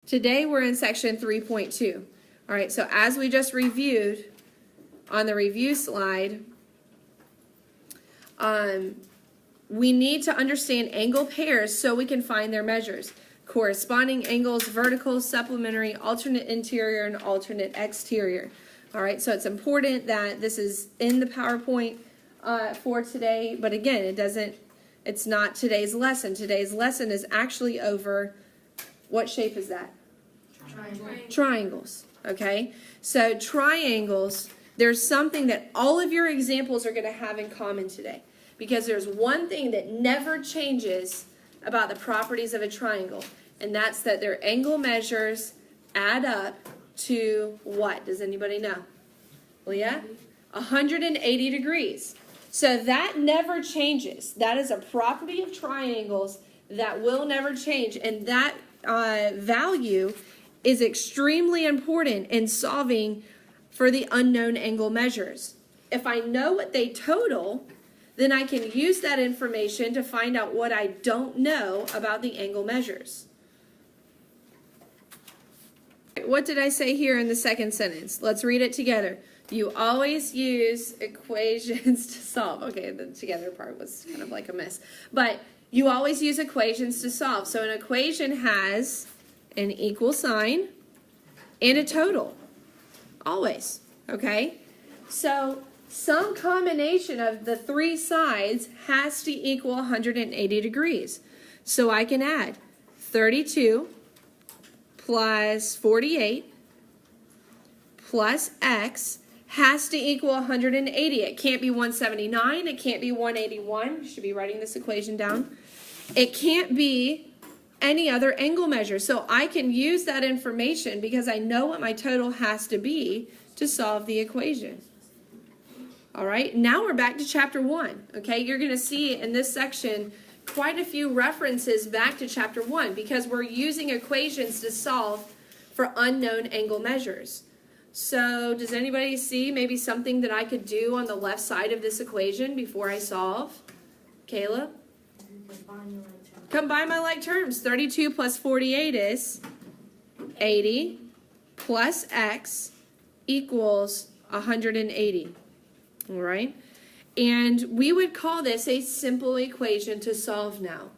Today we're in section 3.2. All right, so as we just reviewed on the review slide, we need to understand angle pairs so we can find their measures. Corresponding angles, vertical, supplementary, alternate interior, and alternate exterior. All right, so it's important that this is in the PowerPoint for today, but again, it's not today's lesson. Today's lesson is actually over, what shape is that? Triangles, okay? So triangles, there's something that all of your examples are going to have in common today, because there's one thing that never changes about the properties of a triangle, and that's that their angle measures add up to what? Does anybody know? Leah? 180 degrees. So that never changes. That is a property of triangles that will never change, and that value is extremely important in solving for the unknown angle measures. If I know what they total, then I can use that information to find out what I don't know about the angle measures. What did I say here in the second sentence? Let's read it together. You always use equations to solve. Okay, the together part was kind of like a mess. But you always use equations to solve. So an equation has an equal sign and a total. Always. Okay? So some combination of the three sides has to equal 180 degrees. So I can add 32 plus 48 plus x has to equal 180. It can't be 179. It can't be 181. You should be writing this equation down. It can't be any other angle measure. So I can use that information because I know what my total has to be to solve the equation. All right, now we're back to chapter 1. Okay, you're going to see in this section quite a few references back to chapter 1 because we're using equations to solve for unknown angle measures. So does anybody see maybe something that I could do on the left side of this equation before I solve? Kayla? Combine my like terms. 32 plus 48 is 80 plus x equals 180. All right? And we would call this a simple equation to solve now.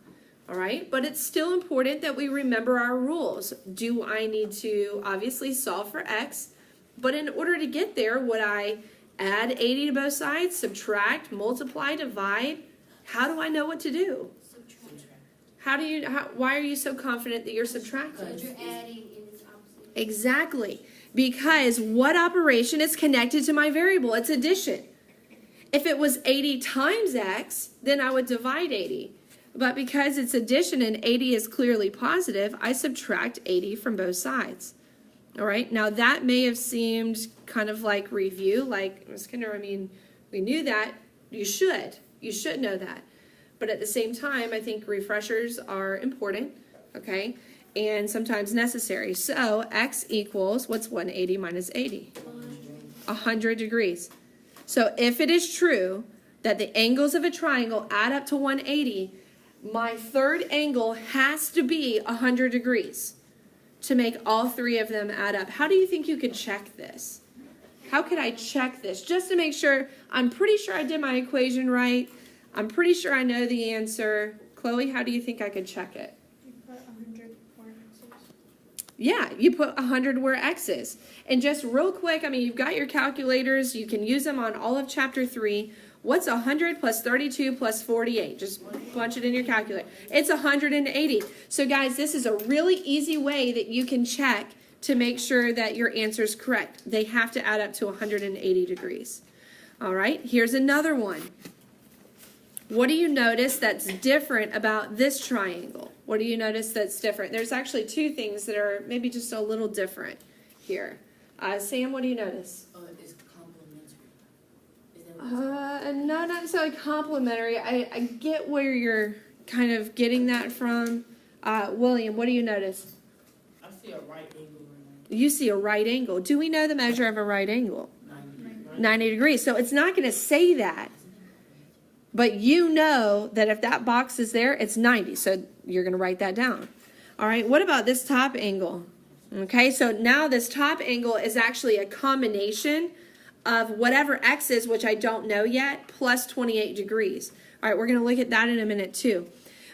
All right? But it's still important that we remember our rules. Do I need to obviously solve for x? But in order to get there, would I add 80 to both sides, subtract, multiply, divide? How do I know what to do? Why are you so confident that you're subtracting? Because you're adding in its opposite. Exactly. Because what operation is connected to my variable? It's addition. If it was 80 times x, then I would divide 80. But because it's addition and 80 is clearly positive, I subtract 80 from both sides. All right, now that may have seemed kind of like review, like, Ms. Kinder, I mean, we knew that. You should know that. But at the same time, I think refreshers are important, okay, and sometimes necessary. So x equals, what's 180 minus 80? 100 degrees. So if it is true that the angles of a triangle add up to 180, my third angle has to be 100 degrees to make all three of them add up. How do you think you could check this? How could I check this? Just to make sure, I'm pretty sure I did my equation right. I'm pretty sure I know the answer. Chloe, how do you think I could check it? You put 100 where x is. Yeah, you put 100 where x is. And just real quick, I mean, you've got your calculators. You can use them on all of chapter 3. What's 100 plus 32 plus 48? Just punch it in your calculator. It's 180. So guys, this is a really easy way that you can check to make sure that your answer is correct. They have to add up to 180 degrees. All right, here's another one. What do you notice that's different about this triangle? What do you notice that's different? There's actually two things that are maybe just a little different here. Sam, what do you notice? It's complementary. Not necessarily complementary. I get where you're kind of getting that from. William, what do you notice? I see a right angle. You see a right angle. Do we know the measure of a right angle? 90. 90 degrees. So it's not going to say that. But you know that if that box is there, it's 90. So you're going to write that down. All right, what about this top angle? Okay, so now this top angle is actually a combination of whatever x is, which I don't know yet, plus 28 degrees. All right, we're going to look at that in a minute too.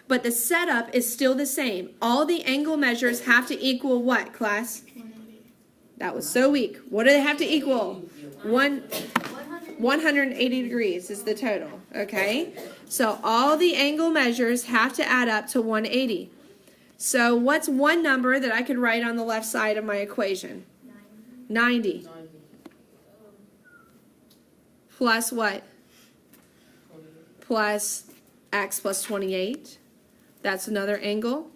But the setup is still the same. All the angle measures have to equal what, class? 180. That was so weak. What do they have to equal? 180 degrees is the total, okay? So all the angle measures have to add up to 180. So what's one number that I could write on the left side of my equation? 90. Plus what? Plus x plus 28. That's another angle.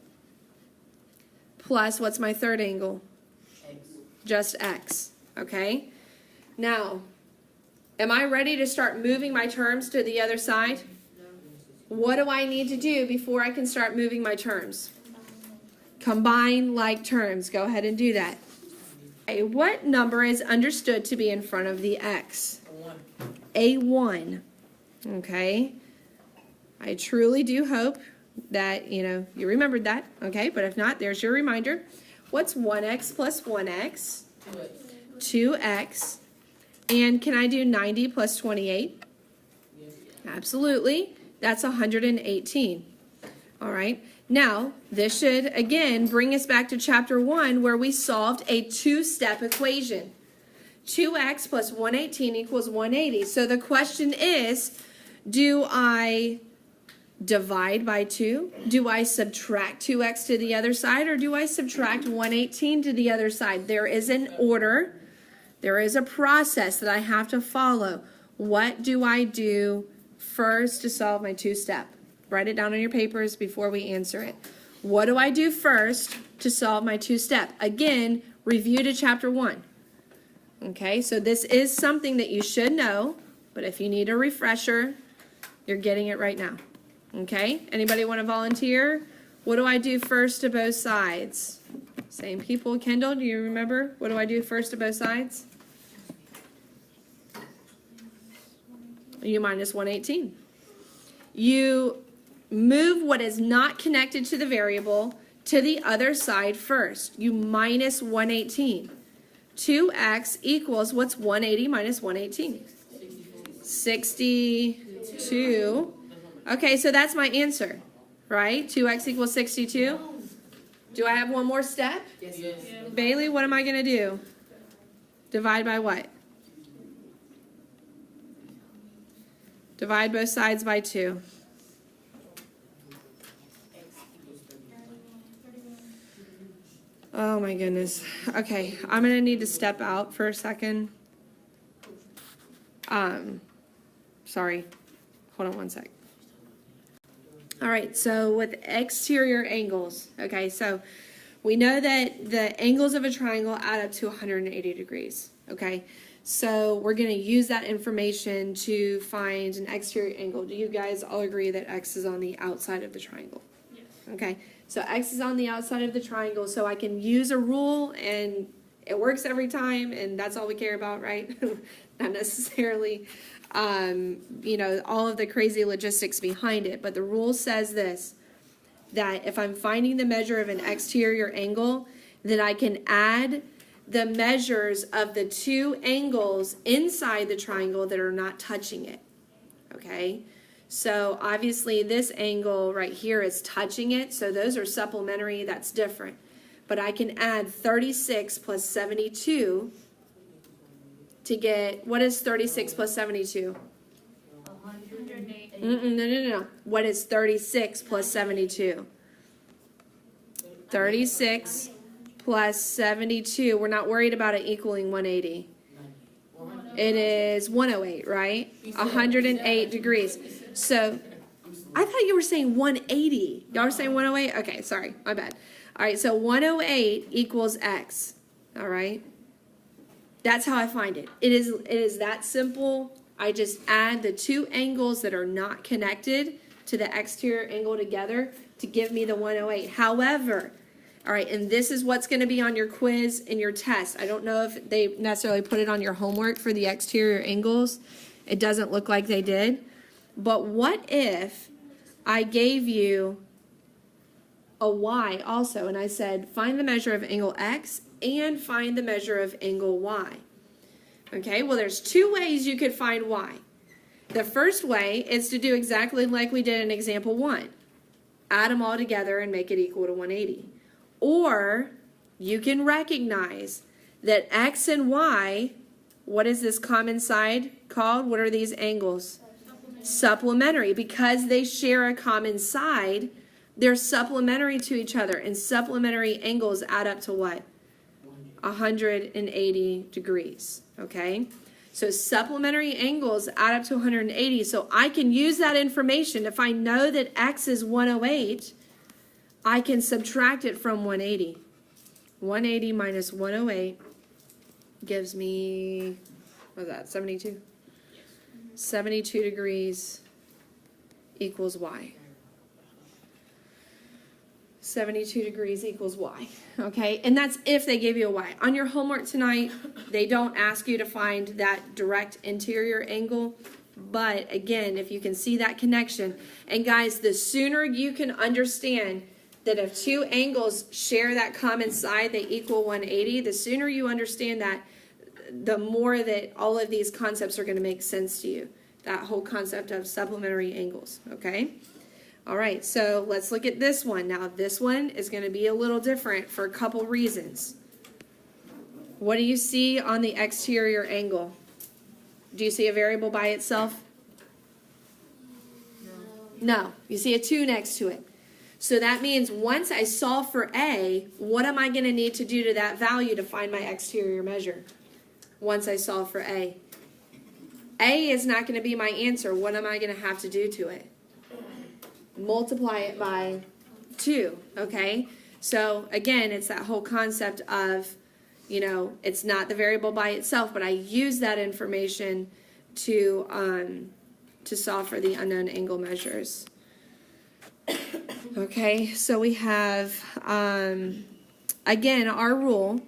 Plus, what's my third angle? Just x, okay? Now, am I ready to start moving my terms to the other side? What do I need to do before I can start moving my terms? Combine like terms. Go ahead and do that. Okay, what number is understood to be in front of the x? A 1. Okay? I truly do hope that, you remembered that. Okay, but if not, there's your reminder. What's 1x plus 1x? 2x. And can I do 90 plus 28? Absolutely. That's 118. All right. Now, this should, again, bring us back to chapter 1 where we solved a two-step equation. 2x plus 118 equals 180. So the question is, do I divide by 2? Do I subtract 2x to the other side, or do I subtract 118 to the other side? There is an order. There is a process that I have to follow. What do I do first to solve my two-step? Write it down on your papers before we answer it. What do I do first to solve my two-step? Again, review to chapter 1. Okay, so this is something that you should know, but if you need a refresher, you're getting it right now. Okay, anybody want to volunteer? What do I do first to both sides? Same people. Kendall, do you remember? What do I do first to both sides? You minus 118. You move what is not connected to the variable to the other side first. You minus 118. 2x equals, what's 180 minus 118? 62. Okay, so that's my answer, right? 2x equals 62. Do I have one more step? Yes. Bailey, what am I going to do? Divide by what? Divide both sides by 2. Oh my goodness. Okay, I'm going to need to step out for a second. Sorry. Hold on one sec. All right, so with exterior angles, okay, so we know that the angles of a triangle add up to 180 degrees, okay? So we're going to use that information to find an exterior angle. Do you guys all agree that x is on the outside of the triangle? Yes. Okay, so x is on the outside of the triangle, so I can use a rule and it works every time, and that's all we care about, right? Not necessarily, all of the crazy logistics behind it, but the rule says this, that if I'm finding the measure of an exterior angle, then I can add the measures of the two angles inside the triangle that are not touching it, okay? So obviously this angle right here is touching it, so those are supplementary, that's different. But I can add 36 plus 72 to get, what is 36 plus 72? 108. No. What is 36 plus 72? 36 plus 72. We're not worried about it equaling 180. It is 108, right? 108 degrees. So, I thought you were saying 180. Y'all were saying 108? Okay, sorry, my bad. All right, so 108 equals x. All right? That's how I find it. It is that simple. I just add the two angles that are not connected to the exterior angle together to give me the 108. However, all right, and this is what's going to be on your quiz and your test. I don't know if they necessarily put it on your homework for the exterior angles. It doesn't look like they did. But what if I gave you a y also, and I said, find the measure of angle x and find the measure of angle y. Okay, well, there's two ways you could find y. The first way is to do exactly like we did in example 1. Add them all together and make it equal to 180. Or you can recognize that x and y, what is this common side called? What are these angles? Supplementary. Because they share a common side, they're supplementary to each other. And supplementary angles add up to what? 180 degrees. Okay? So supplementary angles add up to 180. So I can use that information. If I know that x is 108, I can subtract it from 180. 180 minus 108 gives me, what is that, 72? 72 degrees equals y. 72 degrees equals y. Okay, and that's if they give you a y. On your homework tonight, they don't ask you to find that direct interior angle. But again, if you can see that connection, and guys, the sooner you can understand that if two angles share that common side, they equal 180, the sooner you understand that, the more that all of these concepts are going to make sense to you. That whole concept of supplementary angles, okay? All right, so let's look at this one. Now, this one is going to be a little different for a couple reasons. What do you see on the exterior angle? Do you see a variable by itself? No. You see a 2 next to it. So that means once I solve for A, what am I going to need to do to that value to find my exterior measure? Once I solve for A. A is not going to be my answer. What am I going to have to do to it? Multiply it by 2, okay? So again, it's that whole concept of, you know, it's not the variable by itself, but I use that information to solve for the unknown angle measures. Okay, so we have, again, our rule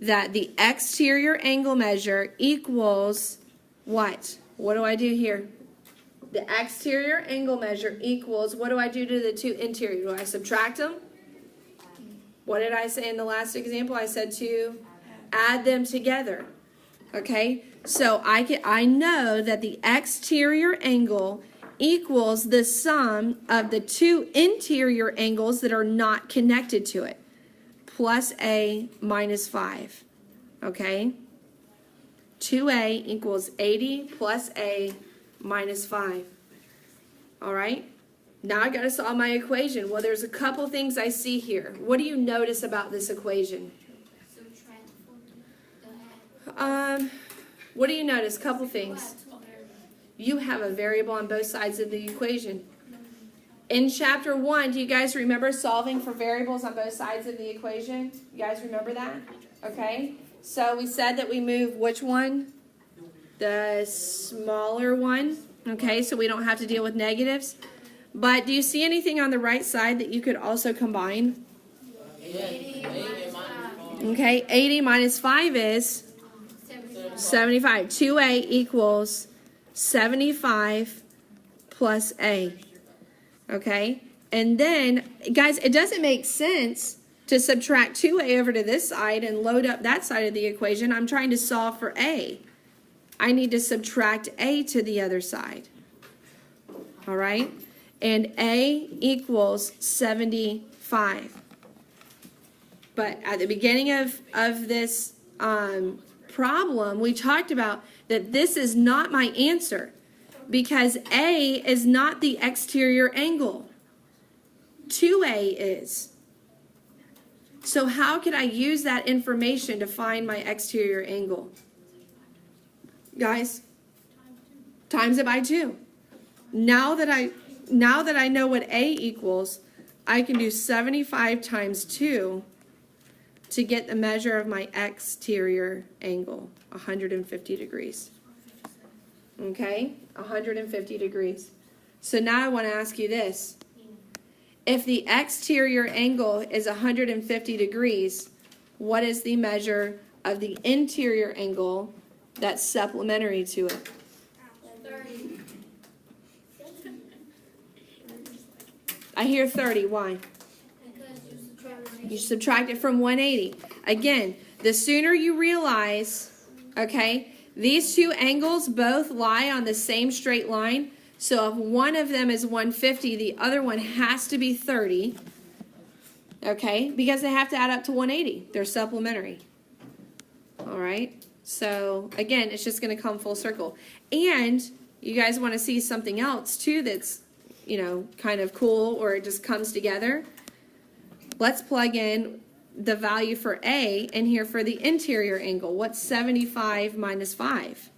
that the exterior angle measure equals what? What do I do here? The exterior angle measure equals, what do I do to the two interior? Do I subtract them? What did I say in the last example? I said to add them together. Okay, so I know that the exterior angle equals the sum of the two interior angles that are not connected to it, plus A minus 5. Okay? 2A equals 80 plus A minus 5. All right? Now I got to solve my equation. Well, there's a couple things I see here. What do you notice about this equation? Subtract from the add. What do you notice? Couple things. You have a variable on both sides of the equation. In chapter 1, do you guys remember solving for variables on both sides of the equation? You guys remember that? Okay. So we said that we move which one? The smaller one. Okay, so we don't have to deal with negatives. But do you see anything on the right side that you could also combine? Okay, 80 minus 5 is 75. 2A equals 75 plus A. Okay, and then, guys, it doesn't make sense to subtract 2A over to this side and load up that side of the equation. I'm trying to solve for A. I need to subtract A to the other side. All right, and A equals 75. But at the beginning of this problem, we talked about that this is not my answer because A is not the exterior angle. 2A is. So how could I use that information to find my exterior angle? Guys, times it by 2. Now that I know what A equals, I can do 75 times 2 to get the measure of my exterior angle, 150 degrees. Okay, 150 degrees. So now I want to ask you this. If the exterior angle is 150 degrees, what is the measure of the interior angle that's supplementary to it? 30. I hear 30. Why? Because you subtract. You subtract it from 180. Again, The sooner you realize, okay, these two angles both lie on the same straight line. So if one of them is 150, the other one has to be 30. Okay, because they have to add up to 180. They're supplementary. All right. So again, it's just going to come full circle. And you guys want to see something else too that's, kind of cool, or it just comes together. Let's plug in the value for A in here for the interior angle. What's 75 minus 5?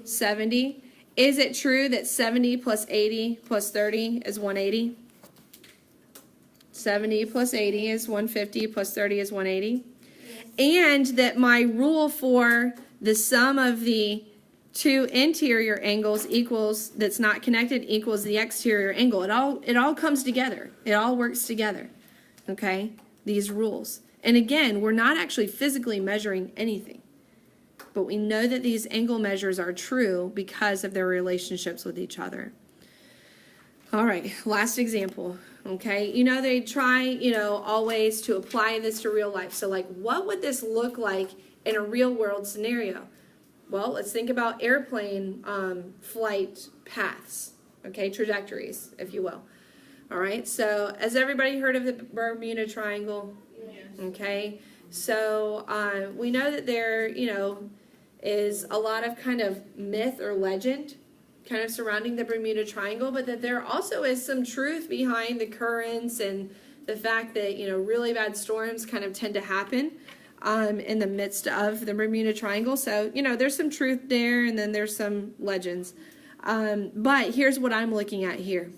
70. Is it true that 70 plus 80 plus 30 is 180? 70 plus 80 is 150 plus 30 is 180. And that my rule for the sum of the two interior angles equals, that's not connected, equals the exterior angle. It all comes together. It all works together. Okay? These rules. And again, we're not actually physically measuring anything. But we know that these angle measures are true because of their relationships with each other. All right, last example. Okay, they try, always to apply this to real life. So like, what would this look like in a real world scenario? Well, let's think about airplane flight paths, okay, trajectories, if you will. All right, so has everybody heard of the Bermuda Triangle? Yes. Okay, so we know that there, is a lot of kind of myth or legend kind of surrounding the Bermuda Triangle, but that there also is some truth behind the currents and the fact that, really bad storms kind of tend to happen in the midst of the Bermuda Triangle. So, there's some truth there, and then there's some legends. But here's what I'm looking at here.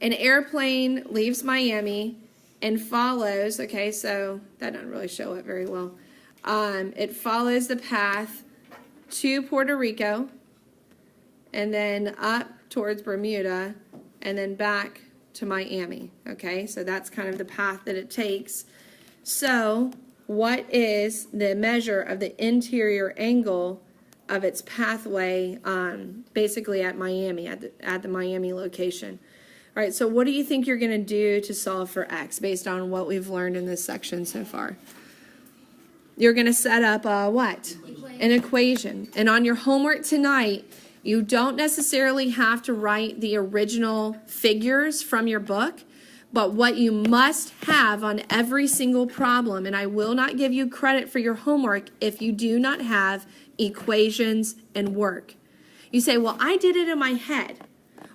An airplane leaves Miami and follows, okay, so that doesn't really show it very well. It follows the path to Puerto Rico, and then up towards Bermuda, and then back to Miami. Okay, so that's kind of the path that it takes. So what is the measure of the interior angle of its pathway, basically at Miami, at the Miami location? All right, so what do you think you're going to do to solve for x based on what we've learned in this section so far? You're going to set up what? An equation. And on your homework tonight, you don't necessarily have to write the original figures from your book, but what you must have on every single problem, and I will not give you credit for your homework if you do not have equations and work. You say, well, I did it in my head,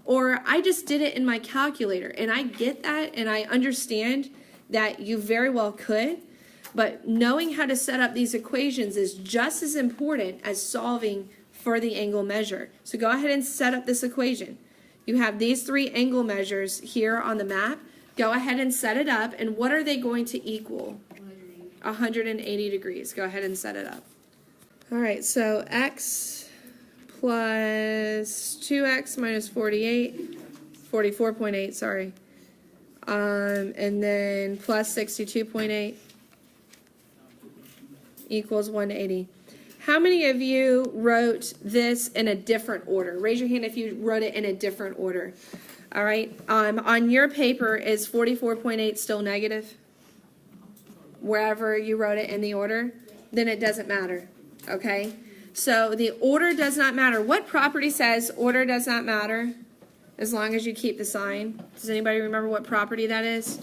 or I just did it in my calculator, and I get that, and I understand that you very well could, but knowing how to set up these equations is just as important as solving for the angle measure. So go ahead and set up this equation. You have these three angle measures here on the map. Go ahead and set it up, and what are they going to equal? 180 degrees. Go ahead and set it up. All right, so x plus 2x minus 44.8, sorry. And then plus 62.8 equals 180. How many of you wrote this in a different order? Raise your hand if you wrote it in a different order. All right. On your paper, is 44.8 still negative? Wherever you wrote it in the order? Then it doesn't matter. Okay? So the order does not matter. What property says order does not matter as long as you keep the sign? Does anybody remember what property that is?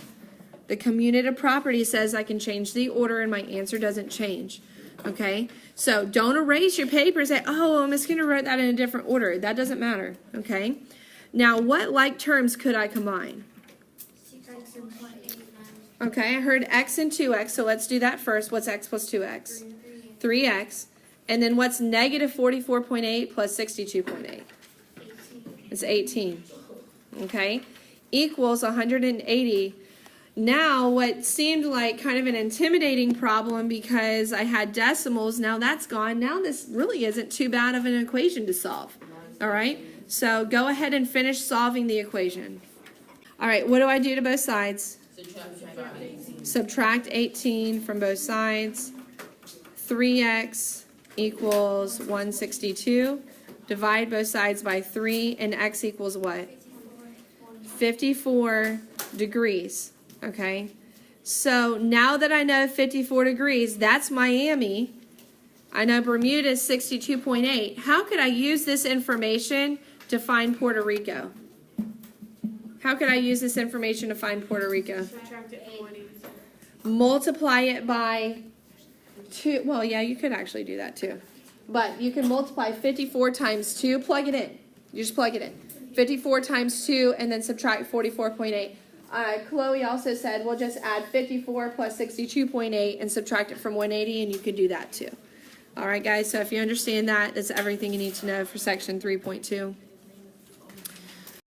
The commutative property says I can change the order and my answer doesn't change. Okay? So don't erase your paper and say, oh, Miss Skinner wrote that in a different order. That doesn't matter. Okay? Now, what like terms could I combine? Okay, I heard x and 2x, so let's do that first. What's x plus 2x? 3x. And then what's negative 44.8 plus 62.8? It's 18. Okay? Equals 180. Now, what seemed like kind of an intimidating problem because I had decimals, now that's gone. Now this really isn't too bad of an equation to solve. All right? So go ahead and finish solving the equation. All right, what do I do to both sides? Subtract 18 from both sides. 3x equals 162. Divide both sides by 3, and x equals what? 54 degrees. Okay? So now that I know 54 degrees, that's Miami. I know Bermuda is 62.8. How could I use this information to find Puerto Rico? How could I use this information to find Puerto Rico? Subtract it from 187. Multiply it by 2. Well, yeah, you could actually do that too. But you can multiply 54 times 2. Plug it in. You just plug it in. 54 times 2 and then subtract 44.8. Chloe also said we'll just add 54 plus 62.8 and subtract it from 180, and you could do that too. All right, guys, so if you understand that, that's everything you need to know for section 3.2.